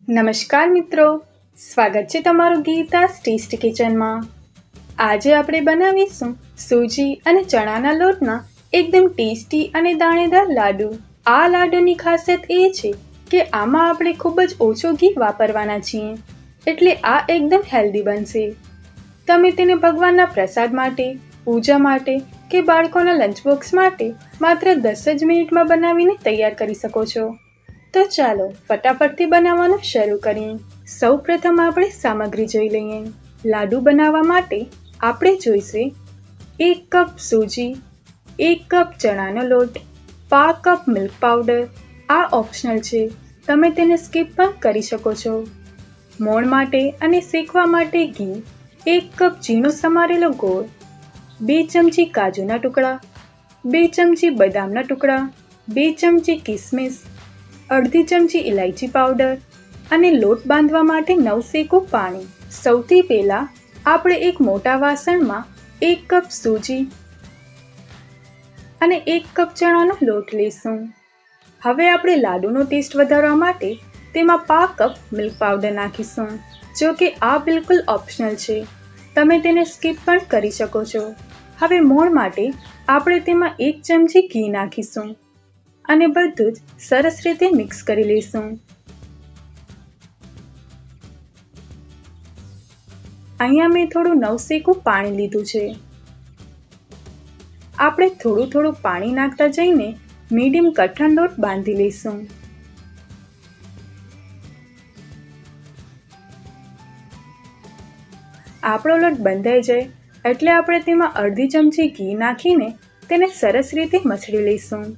નમસ્કાર મિત્રો, સ્વાગત છે તમારું ગીતા's ટેસ્ટી કિચનમાં। આજે આપણે બનાવીશું સૂજી અને ચણાના લોટના એકદમ ટેસ્ટી અને દાણેદાર લાડુ। આ લાડુની ખાસિયત એ છે કે આમાં આપણે ખૂબ જ ઓછો ઘી વાપરવાના છીએ, એટલે આ એકદમ હેલ્ધી બનશે। તમે તેને ભગવાનના પ્રસાદ માટે, પૂજા માટે કે બાળકોના લંચ બોક્સ માટે માત્ર 10 જ મિનિટમાં બનાવીને તૈયાર કરી શકો છો। તો ચાલો ફટાફટથી બનાવવાનું શરૂ કરીએ। સૌપ્રથમ આપણે સામગ્રી જોઈ લઈએ। લાડુ બનાવવા માટે આપણે જોઈશે 1 કપ સૂજી, 1 કપ ચણાનો લોટ, 1/2 કપ મિલ્ક પાવડર। આ ઓપ્શનલ છે, તમે તેને સ્કીપ પણ કરી શકો છો। મોણ માટે અને શેકવા માટે ઘી, 1 કપ ઝીણો સમારેલો ગોળ, 2 ચમચી કાજુના ટુકડા, 2 ચમચી બદામના ટુકડા, 2 ચમચી કિસમિસ, અડધી ચમચી ઇલાયચી પાવડર અને લોટ બાંધવા માટે નવશેકું પાણી। સૌથી પહેલાં આપણે એક મોટા વાસણમાં 1 કપ સૂજી અને 1 કપ ચણાનો લોટ લઈશું। હવે આપણે લાડુનો ટેસ્ટ વધારવા માટે તેમાં 1/2 કપ મિલ્ક પાવડર નાખીશું। જો કે આ બિલકુલ ઓપ્શનલ છે, તમે તેને સ્કીપ પણ કરી શકો છો। હવે મોણ માટે આપણે તેમાં 1 ચમચી ઘી નાખીશું અને બધું જ સરસ રીતે મિક્સ કરી લઈશું। અહીંયા મેં થોડું નવશેકું પાણી લીધું છે। આપણે થોડું થોડું પાણી નાખતા જઈને મીડિયમ કઠણ લોટ બાંધી લઈશું। આપણો લોટ બંધાઈ જાય એટલે આપણે તેમાં અડધી ચમચી ઘી નાખીને તેને સરસ રીતે મસળી લઈશું।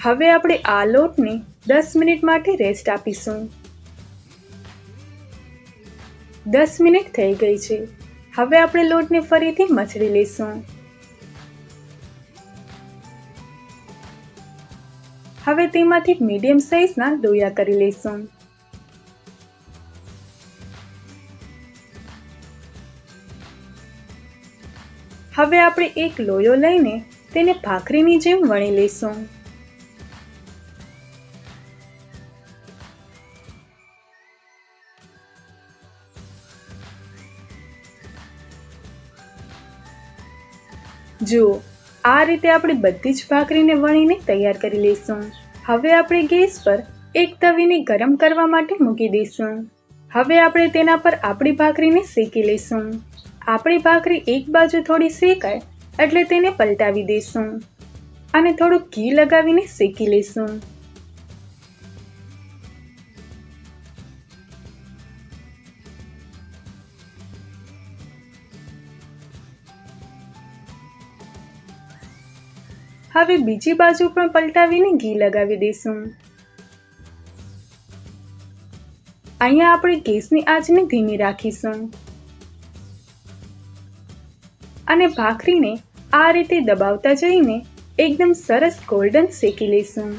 હવે આપણે આ લોટને 10 મિનિટ માટે રેસ્ટ આપીશું। 10 મિનિટ થઈ ગઈ છે। હવે આપણે લોટને ફરીથી મસળી લઈશું। હવે તેમાંથી મીડિયમ સાઇઝના લોયા કરી લઈશું। હવે આપણે એક લોયો લઈને તેને ભાખરીની જેમ વણી લઈશું। જુઓ, આ રીતે આપણે બધી જ ભાખરીને વણીને તૈયાર કરી લઈશું। હવે આપણે ગેસ પર એક તવીને ગરમ કરવા માટે મૂકી દઈશું। હવે આપણે તેના પર આપણી ભાખરીને શેકી લઈશું। આપણી ભાખરી એક બાજુ થોડી શેકાય એટલે તેને પલટાવી દઈશું અને થોડું ઘી લગાવીને શેકી લઈશું। હવે બીજી બાજુ પણ પલટાવીને ઘી લગાવી દઈશું। અહીંયા આપણે ગેસની આંચને ધીમી રાખીશું અને ભાખરીને આ રીતે દબાવતા જઈને એકદમ સરસ ગોલ્ડન શેકી લઈશું।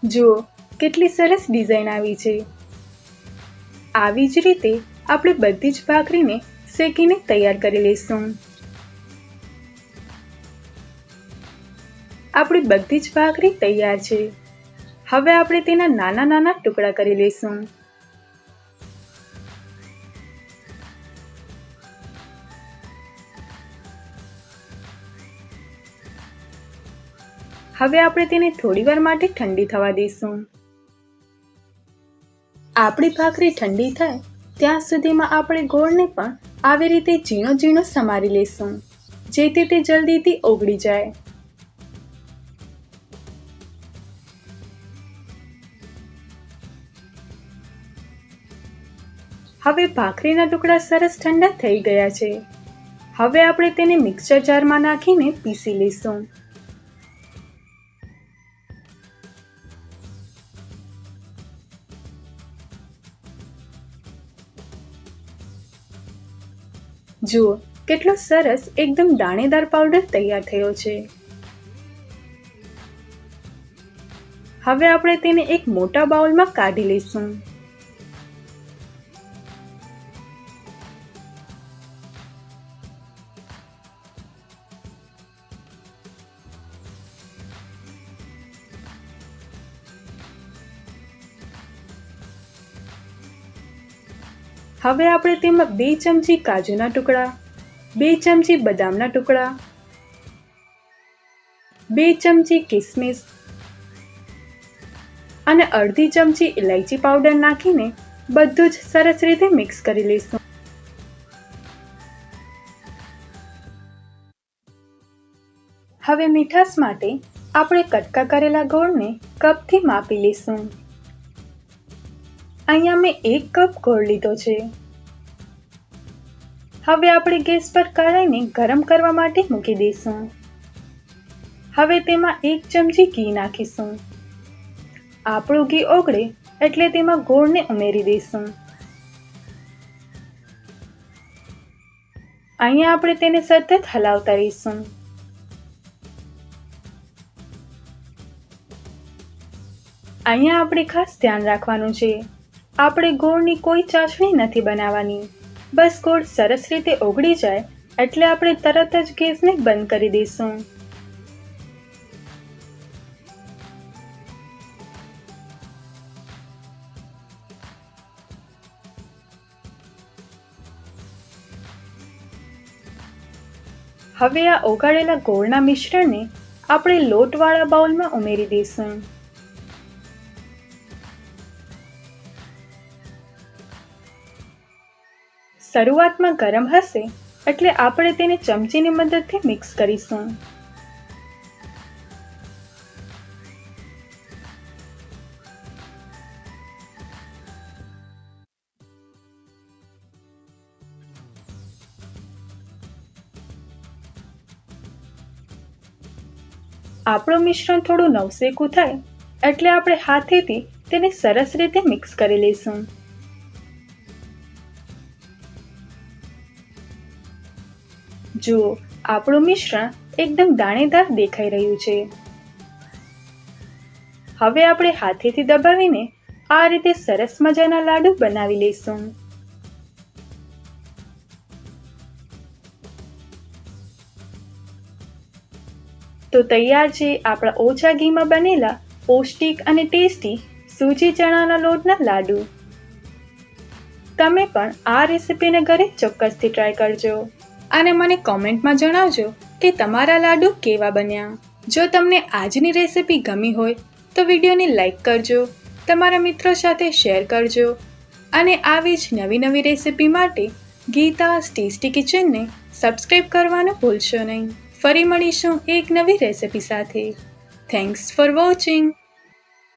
જુઓ, કેટલી સરસ ડિઝાઇન આવી છે। આવી જ રીતે આપણે બધી જ ભાખરીને શેકીને તૈયાર કરી લઈશું। આપણી બધી જ ભાખરી તૈયાર છે। હવે આપણે તેના નાના નાના ટુકડા કરી લઈશું। હવે આપણે તેને થોડીવાર માટે ઠંડી થવા દઈશું। આપણી ભાખરી ઠંડી થાય ત્યાં સુધીમાં આપણે ગોળને પણ આવી રીતે ઝીણો ઝીણો સમારી લઈશું, જેથી તે જલ્દીથી ઓગળી જાય। હવે ભાખરીના ટુકડા સરસ ઠંડા થઈ ગયા છે। હવે આપણે તેને મિક્સર જારમાં નાખીને પીસી લઈશું। જુઓ, કેટલો સરસ એકદમ દાણેદાર પાવડર તૈયાર થયો છે। હવે આપણે તેને એક મોટા બાઉલમાં કાઢી લઈશું। હવે આપણે તેમાં 2 ચમચી કાજુના ટુકડા, 2 ચમચી બદામના ટુકડા, 2 ચમચી કિસમિસ અને અડધી ચમચી ઇલાયચી પાવડર નાખીને બધું જ સરસ રીતે મિક્સ કરી લઈશું. હવે મીઠાશ માટે આપણે કટકા કરેલા ગોળને કપથી માપી લઈશું. અહીંયા મેં 1 કપ ગોળ લીધો છે. હવે આપણે ગેસ પર કઢાઈને ગરમ કરવા માટે મૂકી દઈશું. હવે તેમાં 1 ચમચી ઘી નાખીશું. આપણું ઘી ઓગળે એટલે તેમાં ગોળને ઉમેરી દઈશું. અહીંયા આપણે તેને સતત હલાવતા રહીશું. અહીંયા આપણે ખાસ ધ્યાન રાખવાનું છે, આપણે ગોળની કોઈ ચાસણી નથી બનાવવાની. બસ ગોળ સરસ રીતે ઓગળી જાય એટલે આપણે તરત જ ગેસને બંધ કરી દઈશું. હવે આ ઓગાળેલા ગોળના મિશ્રણને આપણે લોટવાળા બાઉલમાં ઉમેરી દઈશું. શરૂઆતમાં ગરમ હશે એટલે આપણે તેને ચમચીની મદદથી મિક્સ કરીશું. આપણું મિશ્રણ થોડું નવસેકું થાય એટલે આપણે હાથેથી તેને સરસ રીતે મિક્સ કરી લઈશું. જુઓ, આપણું મિશ્રણ એકદમ દાણેદાર દેખાઈ રહ્યું છે. હવે આપણે હાથેથી દબાવીને આ રીતે સરસ મજાના લાડુ બનાવી લઈશું. તો તૈયાર છે આપણા ઓછા ઘીમાં બનેલા પૌષ્ટિક અને ટેસ્ટી સૂજી ચણાના લોટના લાડુ. તમે પણ આ રેસીપીને ઘરે ચોક્કસથી ટ્રાય કરજો અને મને કોમેન્ટમાં જણાવજો કે તમારા લાડુ કેવા બન્યા. જો તમને આજની રેસીપી ગમી હોય તો વિડીયોને લાઈક કરજો, તમારા મિત્રો સાથે શેર કરજો અને આવી જ નવી રેસીપી માટે ગીતા's ટેસ્ટી કિચનને સબસ્ક્રાઈબ કરવાનું ભૂલશો નહીં. ફરી મળીશું એક નવી રેસીપી સાથે. Thanks for watching.